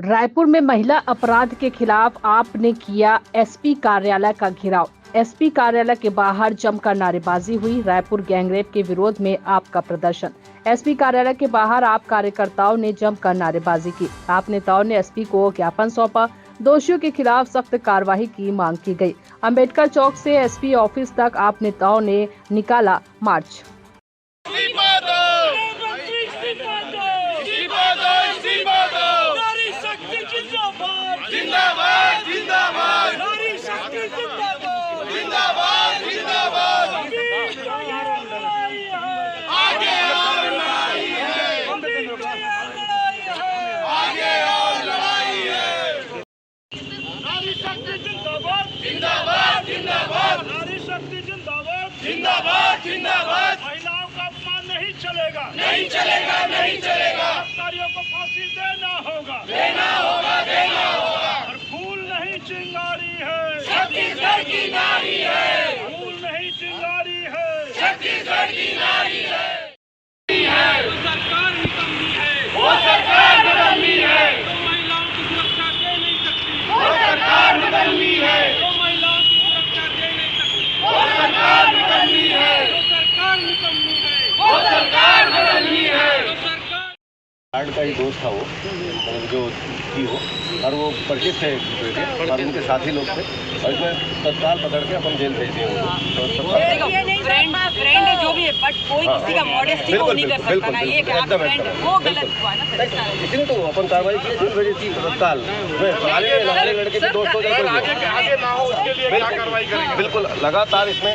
रायपुर में महिला अपराध के खिलाफ आप ने किया एसपी कार्यालय का घेराव। एसपी कार्यालय के बाहर जमकर नारेबाजी हुई। रायपुर गैंगरेप के विरोध में आपका प्रदर्शन। एसपी कार्यालय के बाहर आप कार्यकर्ताओं ने जमकर नारेबाजी की। आप नेताओं ने एसपी को ज्ञापन सौंपा। दोषियों के खिलाफ सख्त कार्रवाई की मांग की गई। अंबेडकर चौक से एसपी ऑफिस तक आप नेताओं ने निकाला मार्च। जिंदाबाद जिंदाबाद नारी शक्ति जिंदाबाद जिंदाबाद जिंदाबाद आगे और लड़ाई है आगे और लड़ाई है नारी शक्ति जिंदाबाद जिंदाबाद जिंदाबाद नारी शक्ति जिंदाबाद जिंदाबाद जिंदाबाद महिलाओं का अपमान नहीं चलेगा नहीं चलेगा नहीं चलेगा। अधिकारियों को फांसी देना होगा देना होगा देना होगा। चिंगारी है छत्तीसगढ़ की नारी है फूल नहीं चिंगारी है छत्तीसगढ़ की नारी है। वो सरकार निकम्मी है वो सरकार निकम्मी है तो महिलाओं की सुरक्षा दे नहीं सकती वो सरकार निकम्मी है तो महिलाओं की सुरक्षा दे नहीं सकती वो सरकार निकम्मी है तो सरकार निकम्मी है वो सरकार निकम्मी है तो सरकार। गार्ड का ही दोस्त था वो जो थी वो और वो परिचित थे एक दूसरे के और उनके साथी लोग थे और इसमें तत्काल पकड़ के अपन जेल भेज दिए फ्रेंड है जो भी है बट कोई किसी का मॉडेस्टी को नहीं कर सकता ना। ये क्या फ्रेंड वो गलत हुआ ना इसलिए तो अपन कार्रवाई की जेल भेजी थी तत्काल। हमारे लड़के के दोस्तों आगे ना हो उसके लिए क्या कार्रवाई करेंगे। बिल्कुल लगातार इसमें